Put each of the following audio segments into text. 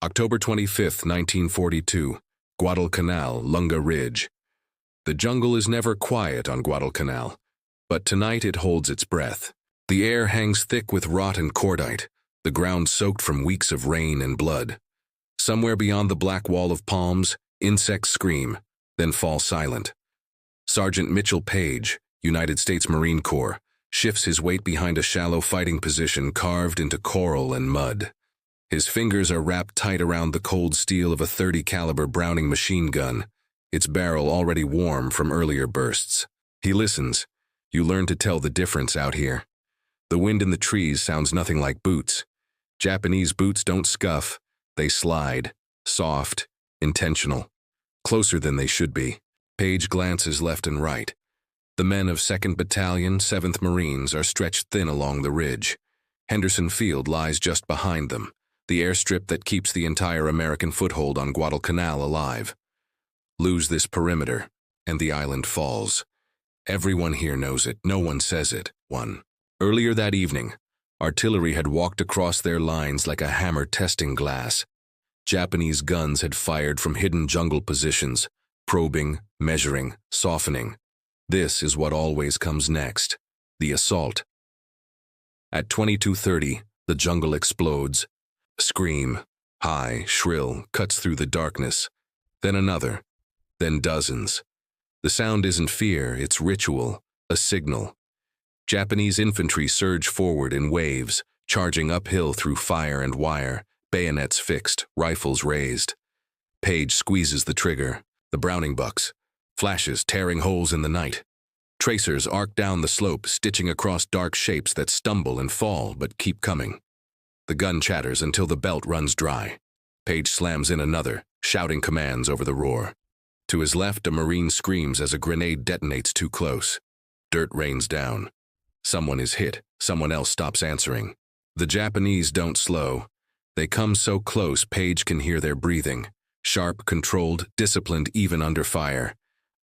October 25, 1942, Guadalcanal, Lunga Ridge. The jungle is never quiet on Guadalcanal, but tonight it holds its breath. The air hangs thick with rot and cordite, the ground soaked from weeks of rain and blood. Somewhere beyond the black wall of palms, insects scream, then fall silent. Sergeant Mitchell Paige, United States Marine Corps, shifts his weight behind a shallow fighting position carved into coral and mud. His fingers are wrapped tight around the cold steel of a .30 caliber Browning machine gun, its barrel already warm from earlier bursts. He listens. You learn to tell the difference out here. The wind in the trees sounds nothing like boots. Japanese boots don't scuff. They slide, soft, intentional, closer than they should be. Paige glances left and right. The men of 2nd Battalion, 7th Marines are stretched thin along the ridge. Henderson Field lies just behind them, the airstrip that keeps the entire American foothold on Guadalcanal alive. Lose this perimeter, and the island falls. Everyone here knows it, no one says it. 1. Earlier that evening, artillery had walked across their lines like a hammer testing glass. Japanese guns had fired from hidden jungle positions, probing, measuring, softening. This is what always comes next, the assault. At 22:30, the jungle explodes. A scream, high, shrill, cuts through the darkness. Then another, then dozens. The sound isn't fear, it's ritual, a signal. Japanese infantry surge forward in waves, charging uphill through fire and wire, bayonets fixed, rifles raised. Paige squeezes the trigger. The Browning bucks. Flashes tearing holes in the night. Tracers arc down the slope, stitching across dark shapes that stumble and fall but keep coming. The gun chatters until the belt runs dry. Paige slams in another, shouting commands over the roar. To his left, a Marine screams as a grenade detonates too close. Dirt rains down. Someone is hit, someone else stops answering. The Japanese don't slow. They come so close Paige can hear their breathing. Sharp, controlled, disciplined even under fire.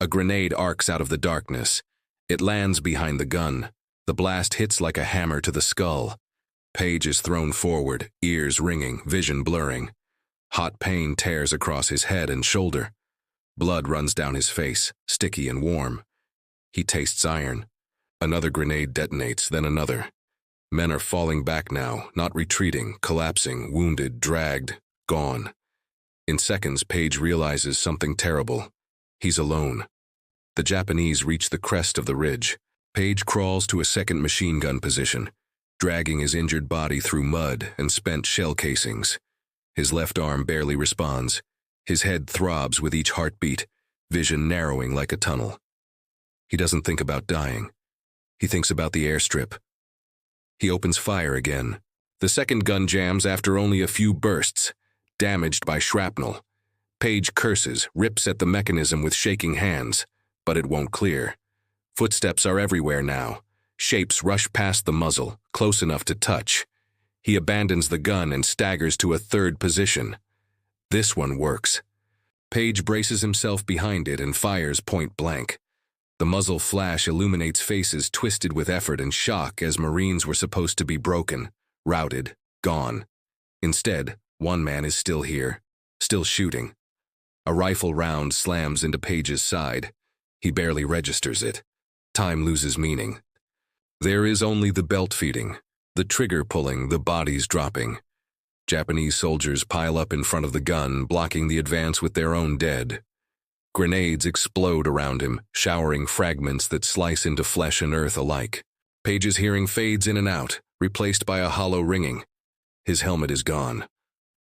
A grenade arcs out of the darkness. It lands behind the gun. The blast hits like a hammer to the skull. Paige is thrown forward, ears ringing, vision blurring. Hot pain tears across his head and shoulder. Blood runs down his face, sticky and warm. He tastes iron. Another grenade detonates, then another. Men are falling back now, not retreating, collapsing, wounded, dragged, gone. In seconds, Paige realizes something terrible. He's alone. The Japanese reach the crest of the ridge. Paige crawls to a second machine gun position, dragging his injured body through mud and spent shell casings. His left arm barely responds. His head throbs with each heartbeat, vision narrowing like a tunnel. He doesn't think about dying. He thinks about the airstrip. He opens fire again. The second gun jams after only a few bursts, damaged by shrapnel. Paige curses, rips at the mechanism with shaking hands, but it won't clear. Footsteps are everywhere now. Shapes rush past the muzzle, close enough to touch. He abandons the gun and staggers to a third position. This one works. Paige braces himself behind it and fires point blank. The muzzle flash illuminates faces twisted with effort and shock as Marines were supposed to be broken, routed, gone. Instead, one man is still here, still shooting. A rifle round slams into Paige's side. He barely registers it. Time loses meaning. There is only the belt feeding, the trigger pulling, the bodies dropping. Japanese soldiers pile up in front of the gun, blocking the advance with their own dead. Grenades explode around him, showering fragments that slice into flesh and earth alike. Paige's hearing fades in and out, replaced by a hollow ringing. His helmet is gone.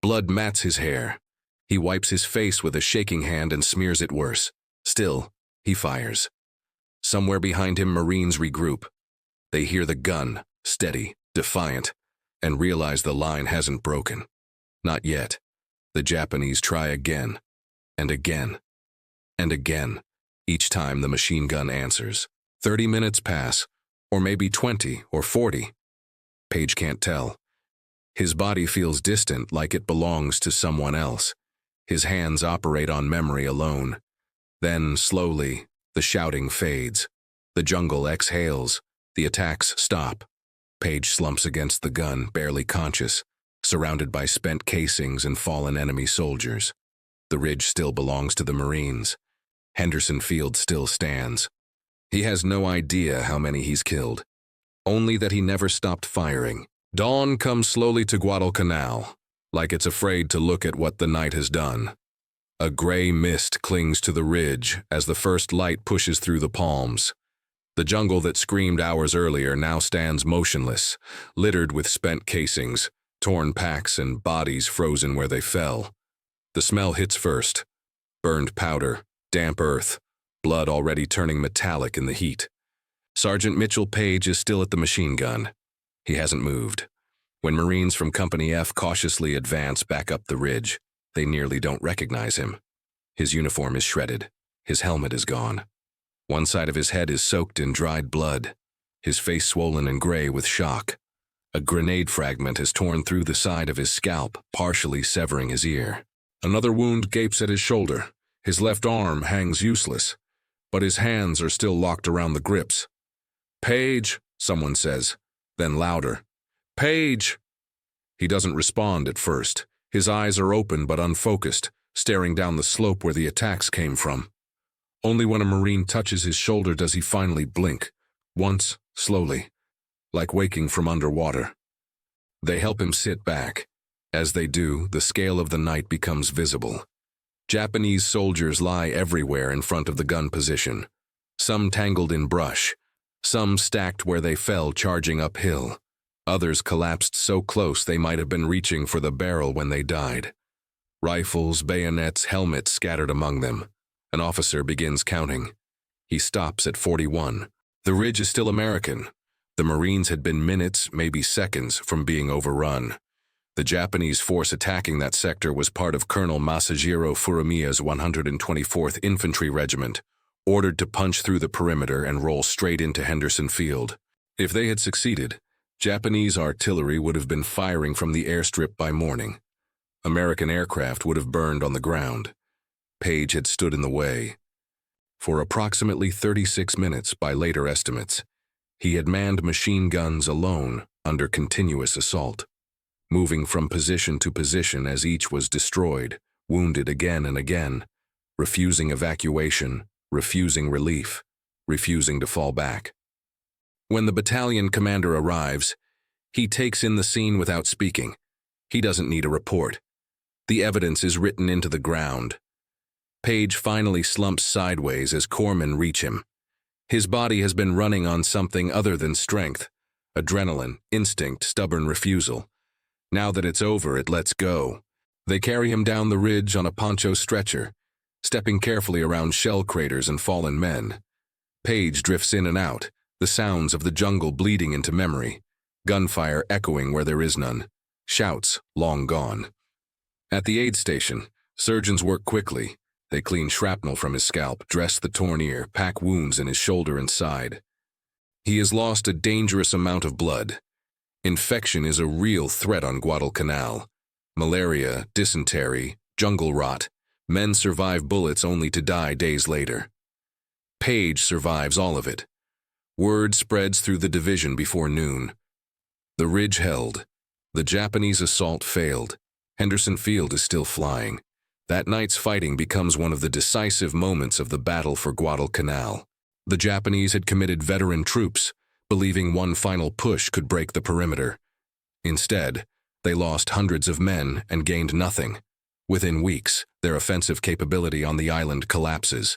Blood mats his hair. He wipes his face with a shaking hand and smears it worse. Still, he fires. Somewhere behind him, Marines regroup. They hear the gun, steady, defiant, and realize the line hasn't broken. Not yet. The Japanese try again, and again, and again. Each time the machine gun answers. 30 minutes pass, or maybe 20 or 40. Paige can't tell. His body feels distant, like it belongs to someone else. His hands operate on memory alone. Then, slowly, the shouting fades. The jungle exhales. The attacks stop. Paige slumps against the gun, barely conscious. surrounded by spent casings and fallen enemy soldiers. The ridge still belongs to the Marines. Henderson Field still stands. He has no idea how many he's killed, only that he never stopped firing. Dawn comes slowly to Guadalcanal, like it's afraid to look at what the night has done. A gray mist clings to the ridge as the first light pushes through the palms. The jungle that screamed hours earlier now stands motionless, littered with spent casings, torn packs, and bodies frozen where they fell. The smell hits first: burned powder, damp earth, blood already turning metallic in the heat. Sergeant Mitchell Paige is still at the machine gun. He hasn't moved. When Marines from Company F cautiously advance back up the ridge, they nearly don't recognize him. His uniform is shredded. His helmet is gone. One side of his head is soaked in dried blood, his face swollen and gray with shock. A grenade fragment has torn through the side of his scalp, partially severing his ear. Another wound gapes at his shoulder. His left arm hangs useless, but his hands are still locked around the grips. "Paige," someone says, then louder, "Paige!" He doesn't respond at first. His eyes are open but unfocused, staring down the slope where the attacks came from. Only when a Marine touches his shoulder does he finally blink, once, slowly, like waking from underwater. They help him sit back. As they do, the scale of the night becomes visible. Japanese soldiers lie everywhere in front of the gun position, some tangled in brush, some stacked where they fell charging uphill. Others collapsed so close they might have been reaching for the barrel when they died. Rifles, bayonets, helmets scattered among them. An officer begins counting. He stops at 41. The ridge is still American. The Marines had been minutes, maybe seconds, from being overrun. The Japanese force attacking that sector was part of Colonel Masahiro Furumiya's 124th Infantry Regiment, ordered to punch through the perimeter and roll straight into Henderson Field. If they had succeeded, Japanese artillery would have been firing from the airstrip by morning. American aircraft would have burned on the ground. Paige had stood in the way. For approximately 36 minutes, by later estimates, he had manned machine guns alone under continuous assault, moving from position to position as each was destroyed, wounded again and again, refusing evacuation, refusing relief, refusing to fall back. When the battalion commander arrives, he takes in the scene without speaking. He doesn't need a report. The evidence is written into the ground. Paige finally slumps sideways as corpsmen reach him. His body has been running on something other than strength, adrenaline, instinct, stubborn refusal. Now that it's over, it lets go. They carry him down the ridge on a poncho stretcher, stepping carefully around shell craters and fallen men. Paige drifts in and out, the sounds of the jungle bleeding into memory, gunfire echoing where there is none, shouts long gone. At the aid station, surgeons work quickly. They clean shrapnel from his scalp, dress the torn ear, pack wounds in his shoulder and side. He has lost a dangerous amount of blood. Infection is a real threat on Guadalcanal. Malaria, dysentery, jungle rot. Men survive bullets only to die days later. Paige survives all of it. Word spreads through the division before noon. The ridge held. The Japanese assault failed. Henderson Field is still flying. That night's fighting becomes one of the decisive moments of the battle for Guadalcanal. The Japanese had committed veteran troops, believing one final push could break the perimeter. Instead, they lost hundreds of men and gained nothing. Within weeks, their offensive capability on the island collapses.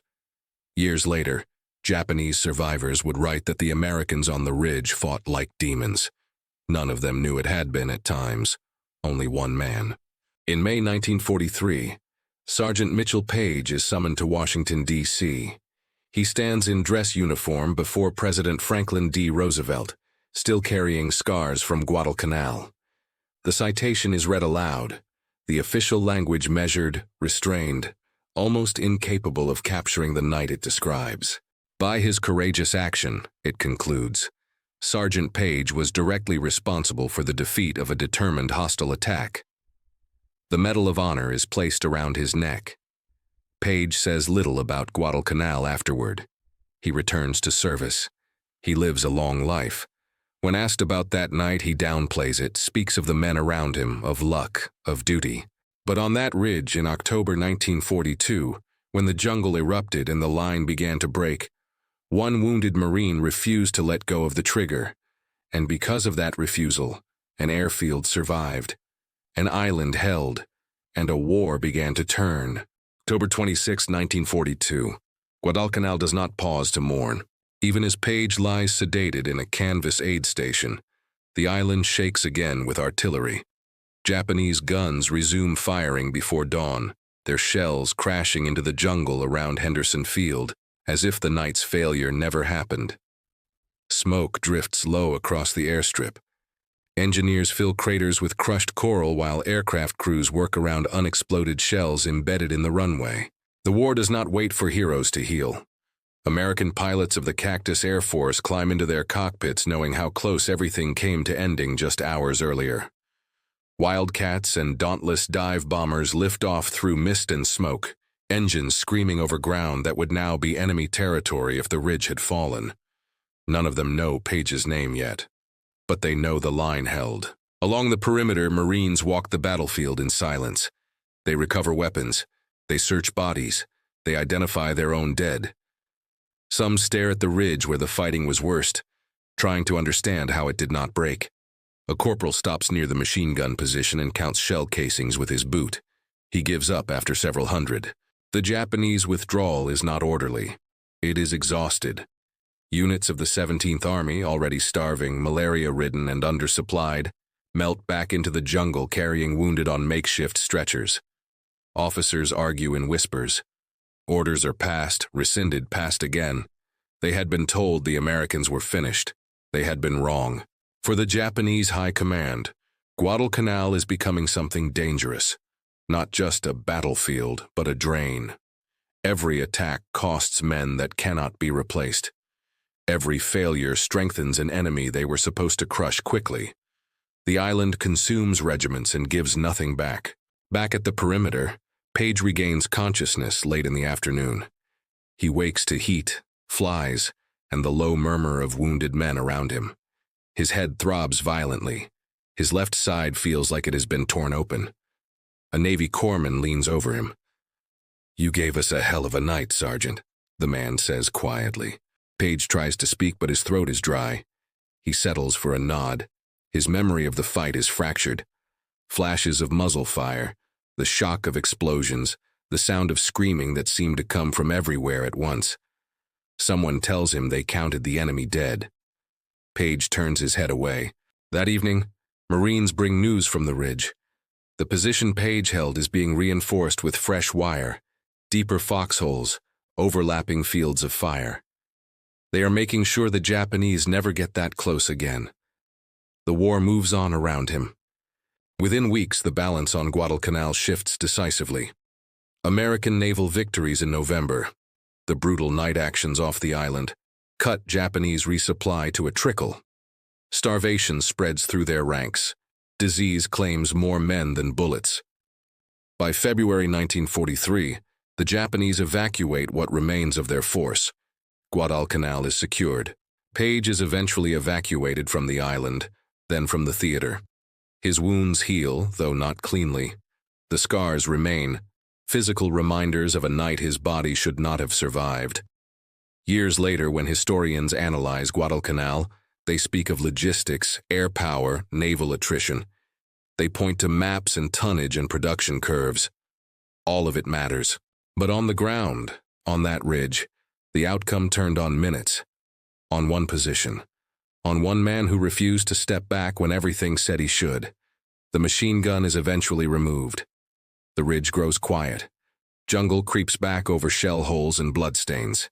Years later, Japanese survivors would write that the Americans on the ridge fought like demons. None of them knew it had been at times. Only one man. In May 1943, Sergeant Mitchell Paige is summoned to Washington, D.C. He stands in dress uniform before President Franklin D. Roosevelt, still carrying scars from Guadalcanal. The citation is read aloud, the official language measured, restrained, almost incapable of capturing the night it describes. By his courageous action, it concludes, Sergeant Paige was directly responsible for the defeat of a determined hostile attack. The Medal of Honor is placed around his neck. Paige says little about Guadalcanal afterward. He returns to service. He lives a long life, When asked about that night, he downplays it, speaks of the men around him, of luck, of duty. But on that ridge in October 1942, when the jungle erupted and the line began to break, one wounded Marine refused to let go of the trigger. And because of that refusal, an airfield survived, an island held, and a war began to turn. October 26, 1942. Guadalcanal does not pause to mourn. Even as Paige lies sedated in a canvas aid station, the island shakes again with artillery. Japanese guns resume firing before dawn, their shells crashing into the jungle around Henderson Field, as if the night's failure never happened. Smoke drifts low across the airstrip. Engineers fill craters with crushed coral while aircraft crews work around unexploded shells embedded in the runway. The war does not wait for heroes to heal. American pilots of the Cactus Air Force climb into their cockpits knowing how close everything came to ending just hours earlier. Wildcats and dauntless dive bombers lift off through mist and smoke, engines screaming over ground that would now be enemy territory if the ridge had fallen. None of them know Paige's name yet, but they know the line held. Along the perimeter, Marines walk the battlefield in silence. They recover weapons, they search bodies, they identify their own dead. Some stare at the ridge where the fighting was worst, trying to understand how it did not break. A corporal stops near the machine gun position and counts shell casings with his boot. He gives up after several hundred. The Japanese withdrawal is not orderly. It is exhausted. Units of the 17th Army, already starving, malaria-ridden, and undersupplied, melt back into the jungle carrying wounded on makeshift stretchers. Officers argue in whispers. Orders are passed, rescinded, passed again. They had been told the Americans were finished. They had been wrong. For the Japanese High Command, Guadalcanal is becoming something dangerous. Not just a battlefield, but a drain. Every attack costs men that cannot be replaced. Every failure strengthens an enemy they were supposed to crush quickly. The island consumes regiments and gives nothing back. Back at the perimeter, Paige regains consciousness late in the afternoon. He wakes to heat, flies, and the low murmur of wounded men around him. His head throbs violently. His left side feels like it has been torn open. A Navy corpsman leans over him. "You gave us a hell of a night, Sergeant," the man says quietly. Paige tries to speak, but his throat is dry. He settles for a nod. His memory of the fight is fractured. Flashes of muzzle fire, the shock of explosions, the sound of screaming that seemed to come from everywhere at once. Someone tells him they counted the enemy dead. Paige turns his head away. That evening, Marines bring news from the ridge. The position Paige held is being reinforced with fresh wire, deeper foxholes, overlapping fields of fire. They are making sure the Japanese never get that close again. The war moves on around him. Within weeks, the balance on Guadalcanal shifts decisively. American naval victories in November, the brutal night actions off the island, cut Japanese resupply to a trickle. Starvation spreads through their ranks. Disease claims more men than bullets. By February 1943, the Japanese evacuate what remains of their force. Guadalcanal is secured. Paige is eventually evacuated from the island, then from the theater. His wounds heal, though not cleanly. The scars remain, physical reminders of a night his body should not have survived. Years later, when historians analyze Guadalcanal, they speak of logistics, air power, naval attrition. They point to maps and tonnage and production curves. All of it matters. But on the ground, on that ridge, the outcome turned on minutes, on one position, on one man who refused to step back when everything said he should. The machine gun is eventually removed. The ridge grows quiet. Jungle creeps back over shell holes and bloodstains.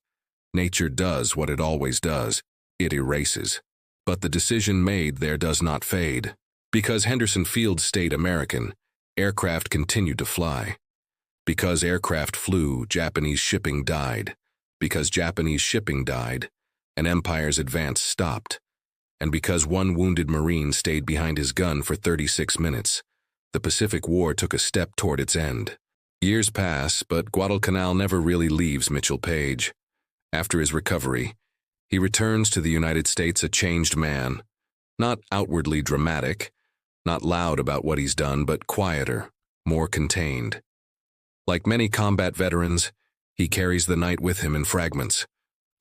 Nature does what it always does. It erases. But the decision made there does not fade. Because Henderson Field stayed American, aircraft continued to fly. Because aircraft flew, Japanese shipping died. Because Japanese shipping died, an empire's advance stopped. And because one wounded Marine stayed behind his gun for 36 minutes, the Pacific War took a step toward its end. Years pass, but Guadalcanal never really leaves Mitchell Paige. After his recovery, he returns to the United States a changed man, Not outwardly dramatic, not loud about what he's done, but quieter, more contained. Like many combat veterans, he carries the night with him in fragments.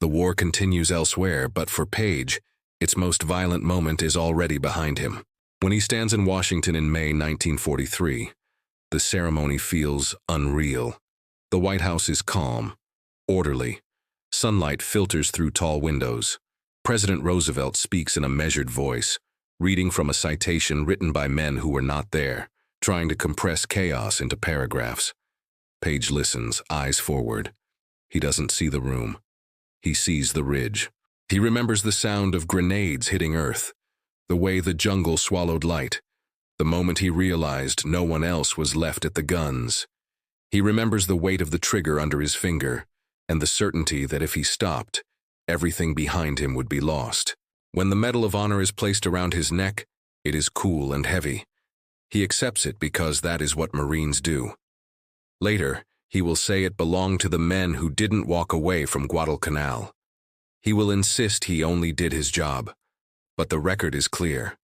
The war continues elsewhere, but for Paige, its most violent moment is already behind him. When he stands in Washington in May 1943, the ceremony feels unreal. The White House is calm, orderly. Sunlight filters through tall windows. President Roosevelt speaks in a measured voice, reading from a citation written by men who were not there, trying to compress chaos into paragraphs. Paige listens, eyes forward. He doesn't see the room. He sees the ridge. He remembers the sound of grenades hitting earth, the way the jungle swallowed light, the moment he realized no one else was left at the guns. He remembers the weight of the trigger under his finger, and the certainty that if he stopped, everything behind him would be lost. When the Medal of Honor is placed around his neck, it is cool and heavy. He accepts it because that is what Marines do. Later, he will say it belonged to the men who didn't walk away from Guadalcanal. He will insist he only did his job, but the record is clear.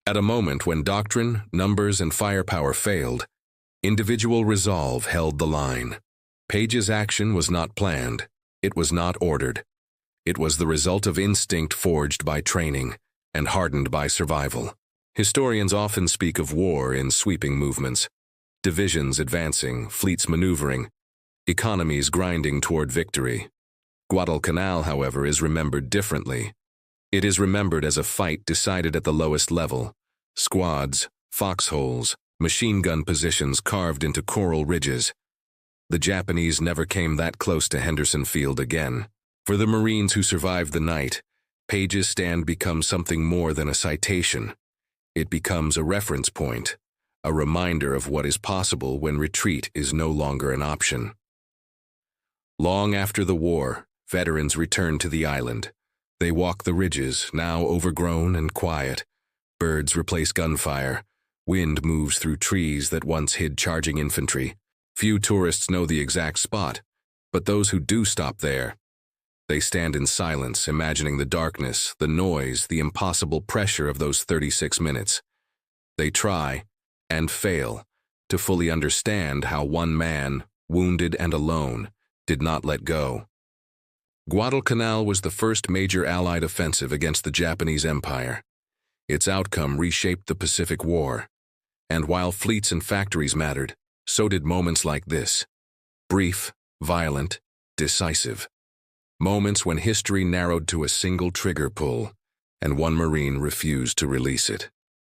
At a moment when doctrine, numbers, and firepower failed, individual resolve held the line. Paige's action was not planned. It was not ordered. It was the result of instinct forged by training and hardened by survival. Historians often speak of war in sweeping movements, divisions advancing, fleets maneuvering, economies grinding toward victory. Guadalcanal, however, is remembered differently. It is remembered as a fight decided at the lowest level. Squads, foxholes, machine gun positions carved into coral ridges. The Japanese never came that close to Henderson Field again. For the Marines who survived the night, Paige's stand becomes something more than a citation. It becomes a reference point, a reminder of what is possible when retreat is no longer an option. Long after the war, veterans return to the island. They walk the ridges, now overgrown and quiet. Birds replace gunfire. Wind moves through trees that once hid charging infantry. Few tourists know the exact spot, but those who do stop there, they stand in silence, imagining the darkness, the noise, the impossible pressure of those 36 minutes. They try, and fail, to fully understand how one man, wounded and alone, did not let go. Guadalcanal was the first major Allied offensive against the Japanese Empire. Its outcome reshaped the Pacific War. And while fleets and factories mattered, so did moments like this. Brief, violent, decisive. Moments when history narrowed to a single trigger pull, and one Marine refused to release it.